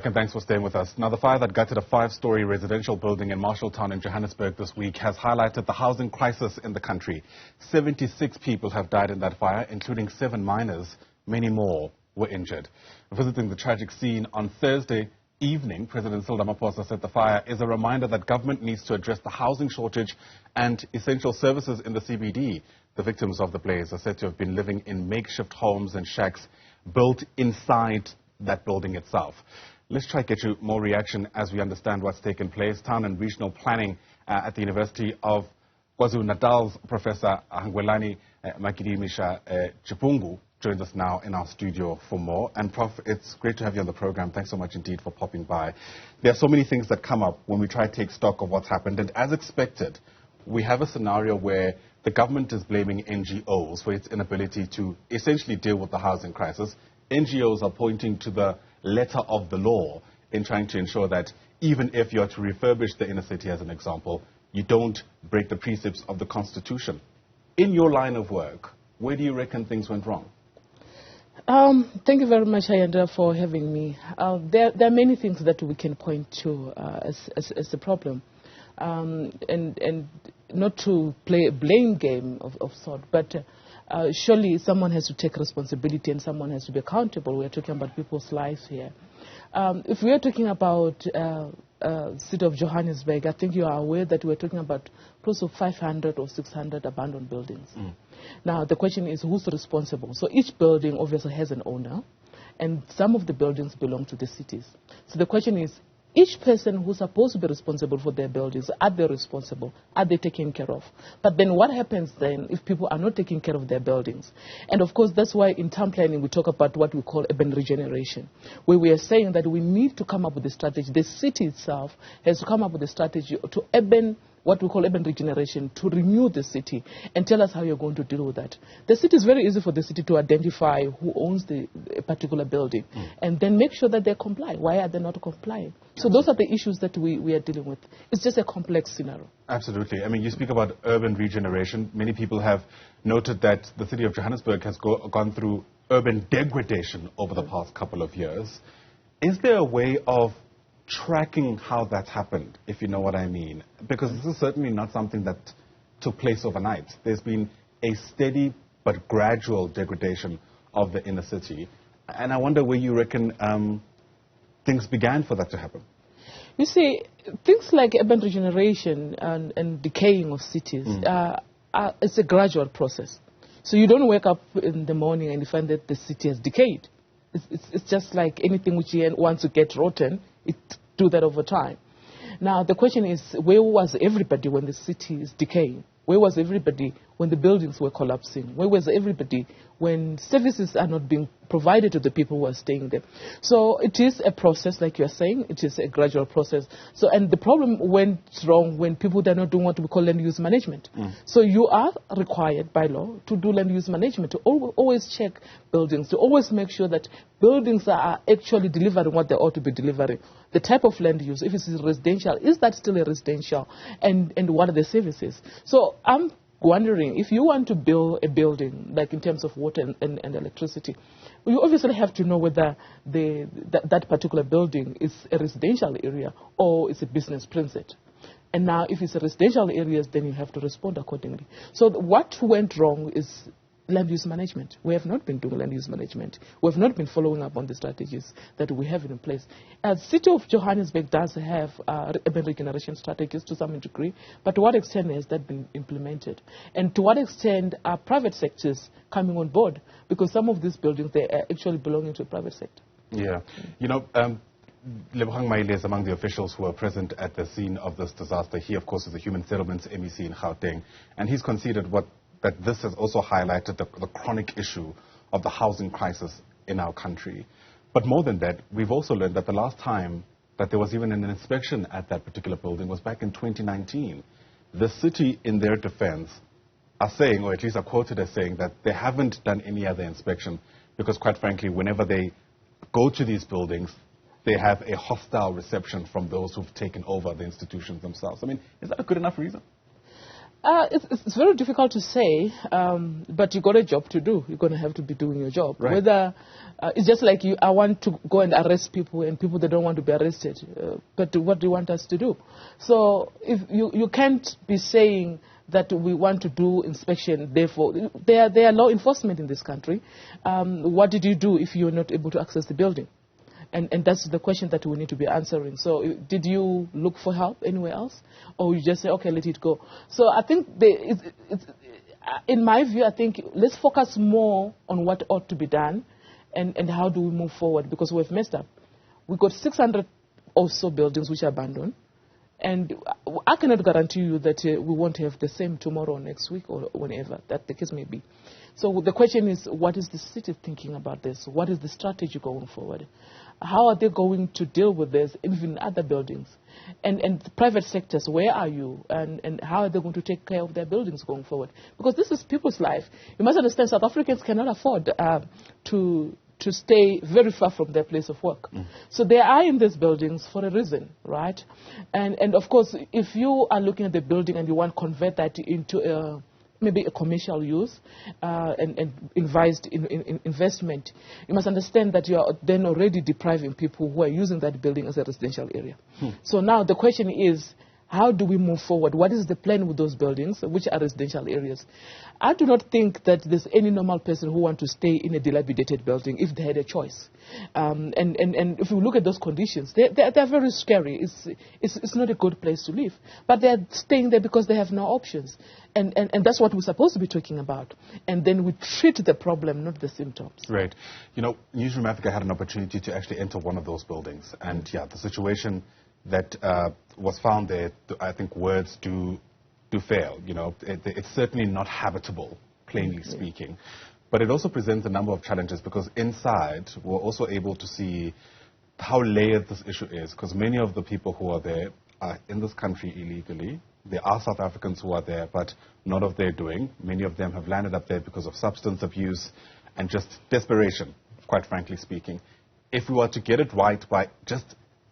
And thanks for staying with us. Now, the fire that gutted a 5-story residential building in Marshalltown in Johannesburg this week has highlighted the housing crisis in the country. 76 people have died in that fire, including 7 minors. Many more were injured. Visiting the tragic scene on Thursday evening, President Cyril Ramaphosa said the fire is a reminder that government needs to address the housing shortage and essential services in the CBD. The victims of the blaze are said to have been living in makeshift homes and shacks built inside that building itself. Let's try to get you more reaction as we understand what's taken place. Town and Regional Planning at the University of KwaZulu-Natal's Professor Hangwelani Magidimisha-Chipungu joins us now in our studio for more. And Prof, it's great to have you on the program. Thanks so much indeed for popping by. There are so many things that come up when we try to take stock of what's happened. And as expected, we have a scenario where the government is blaming NGOs for its inability to essentially deal with the housing crisis. NGOs are pointing to the letter of the law in trying to ensure that even if you are to refurbish the inner city, as an example, you don't break the precepts of the Constitution. In your line of work, where do you reckon things went wrong? Thank you very much, Ayanda, for having me. There are many things that we can point to as a problem. And not to play a blame game of sort, but surely someone has to take responsibility and someone has to be accountable. We're talking about people's lives here. If we are talking about city of Johannesburg, I think you are aware that we're talking about close to 500 or 600 abandoned buildings. Now, the question is who's responsible? So each building obviously has an owner, and some of the buildings belong to the cities. So the question is, each person who's supposed to be responsible for their buildings, are they responsible? Are they taken care of? But then what happens then if people are not taking care of their buildings? And of course, that's why in town planning we talk about what we call urban regeneration, where we are saying that we need to come up with a strategy. The city itself has to come up with a strategy to what we call urban regeneration, to renew the city and tell us how you're going to deal with that. The city is very easy for the city to identify who owns a particular building and then make sure that they comply. Why are they not complying? So those are the issues that we are dealing with. It's just a complex scenario. Absolutely. I mean, you speak about urban regeneration. Many people have noted that the city of Johannesburg has gone through urban degradation over the past couple of years. Is there a way of tracking how that's happened, if you know what I mean? Because this is certainly not something that took place overnight. There's been a steady but gradual degradation of the inner city. And I wonder where you reckon things began for that to happen. You see, things like urban regeneration and decaying of cities, it's a gradual process. So you don't wake up in the morning and you find that the city has decayed. It's just like anything which wants to get rotten, it do that over time. Now, the question is, where was everybody when the city is decaying? Where was everybody when the buildings were collapsing? Where was everybody when services are not being provided to the people who are staying there? So it is a process, like you're saying. It is a gradual process. So, and the problem went wrong when people are not doing what we call land use management. So you are required by law to do land use management, to always check buildings, to always make sure that buildings are actually delivering what they ought to be delivering. The type of land use, if it's residential, is that still a residential? And what are the services? So I'm wondering, if you want to build a building, like in terms of water and electricity, you obviously have to know whether that particular building is a residential area or it's a business precinct. And now, if it's a residential area, then you have to respond accordingly. So what went wrong is land use management. We have not been doing land use management. We have not been following up on the strategies that we have in place. The city of Johannesburg does have urban regeneration strategies to some degree, but to what extent has that been implemented? And to what extent are private sectors coming on board? Because some of these buildings, they are actually belonging to the private sector. Yeah. You know, Lebogang Maile is among the officials who were present at the scene of this disaster. He, of course, is the Human Settlements MEC in Gauteng, and he's conceded that this has also highlighted the chronic issue of the housing crisis in our country. But more than that, we've also learned that the last time that there was even an inspection at that particular building was back in 2019. The city, in their defense, are saying, or at least are quoted as saying, that they haven't done any other inspection because, quite frankly, whenever they go to these buildings, they have a hostile reception from those who've taken over the institutions themselves. I mean, is that a good enough reason? It's very difficult to say, but you got a job to do. You're going to have to be doing your job. Right. Whether it's just like I want to go and arrest people, and people that don't want to be arrested. But what do you want us to do? So if you can't be saying that we want to do inspection, therefore there are law enforcement in this country. What did you do if you're not able to access the building? And that's the question that we need to be answering. So did you look for help anywhere else? Or you just say, okay, let it go? So I think, in my view, I think let's focus more on what ought to be done and how do we move forward, because we've messed up. We've got 600 or so buildings which are abandoned. And I cannot guarantee you that we won't have the same tomorrow or next week or whenever that the case may be. So the question is, what is the city thinking about this? What is the strategy going forward? How are they going to deal with this, even in other buildings? And the private sectors, where are you? And how are they going to take care of their buildings going forward? Because this is people's life. You must understand, South Africans cannot afford to stay very far from their place of work. So they are in these buildings for a reason, right? And of course, if you are looking at the building and you want to convert that into maybe a commercial use and invest in investment, you must understand that you are then already depriving people who are using that building as a residential area. So now the question is, how do we move forward? What is the plan with those buildings, which are residential areas? I do not think that there's any normal person who wants to stay in a dilapidated building if they had a choice. And if you look at those conditions, they're very scary. It's not a good place to live. But they're staying there because they have no options. And that's what we're supposed to be talking about. And then we treat the problem, not the symptoms. Right. You know, Newzroom Afrika had an opportunity to actually enter one of those buildings. And, yeah, the situation that was found there, I think words do fail. You know, it's certainly not habitable, plainly speaking. But it also presents a number of challenges, because inside we're also able to see how layered this issue is, because many of the people who are there are in this country illegally. There are South Africans who are there, but not of their doing. Many of them have landed up there because of substance abuse and just desperation, quite frankly speaking. If we were to get it right by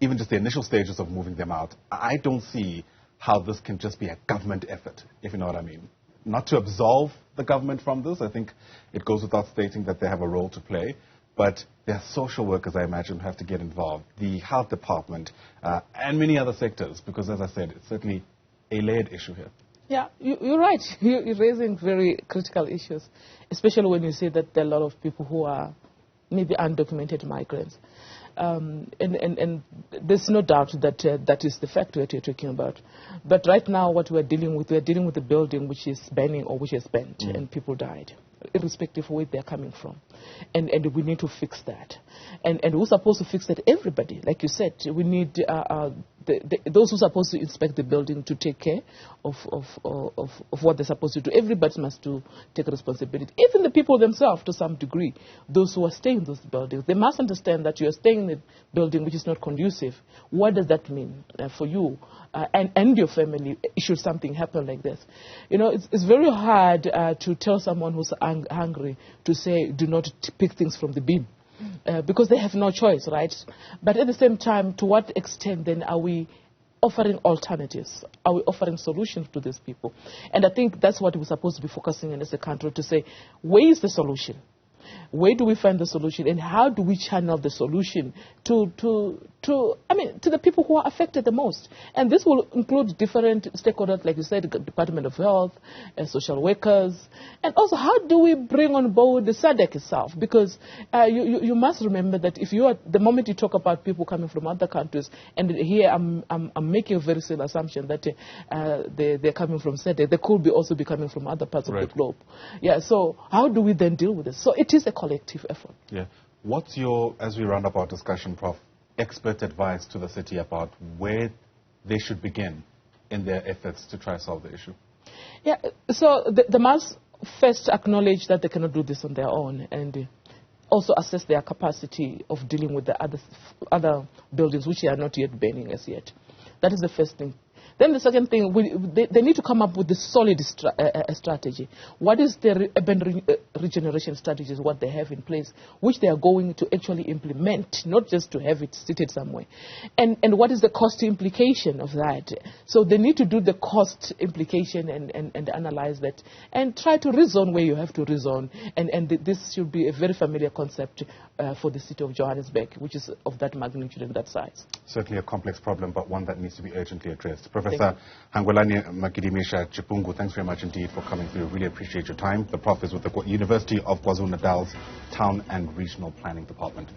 even just the initial stages of moving them out, I don't see how this can just be a government effort, if you know what I mean. Not to absolve the government from this. I think it goes without stating that they have a role to play. But there are social workers, I imagine, who have to get involved, the health department, and many other sectors, because, as I said, it's certainly a layered issue here. Yeah, you're right. You're raising very critical issues, especially when you say that there are a lot of people who are maybe undocumented migrants. And there's no doubt that that is the fact that you're talking about. But right now, what we're dealing with a building which is burning or which is burnt, and people died, irrespective of where they're coming from. And we need to fix that. And we're supposed to fix that, everybody. Like you said, we need those who are supposed to inspect the building to take care of what they're supposed to do. Everybody must take responsibility. Even the people themselves, to some degree, those who are staying in those buildings, they must understand that you're staying in a building which is not conducive. What does that mean for you and your family should something happen like this? You know, it's very hard to tell someone who's hungry to say, do not pick things from the bin. Because they have no choice, right? But at the same time, to what extent then are we offering alternatives? Are we offering solutions to these people? And I think that's what we're supposed to be focusing on as a country, to say, where is the solution? Where do we find the solution, and how do we channel the solution to the people who are affected the most? And this will include different stakeholders, like you said, the Department of Health, social workers, and also how do we bring on board the SADC itself? Because you must remember that the moment you talk about people coming from other countries, and here I'm making a very silly assumption that they're coming from SADC, they could also be coming from other parts of the globe. Yeah. So how do we then deal with this? So it is a collective effort. Yeah. What's your, as we round up our discussion, Prof, expert advice to the city about where they should begin in their efforts to try to solve the issue? Yeah, so they must first acknowledge that they cannot do this on their own, and also assess their capacity of dealing with the other buildings which are not yet burning as yet. That is the first thing. Then the second thing, they need to come up with a solid strategy. What is the urban regeneration strategies, what they have in place, which they are going to actually implement, not just to have it seated somewhere. And what is the cost implication of that? So they need to do the cost implication and analyze that and try to rezone where you have to rezone. And this should be a very familiar concept for the city of Johannesburg, which is of that magnitude and that size. Certainly a complex problem, but one that needs to be urgently addressed. Professor Hangwelani Magidimisha-Chipungu, thanks very much indeed for coming through. Really appreciate your time. The Prof is with the University of KwaZulu-Natal's Town and Regional Planning Department.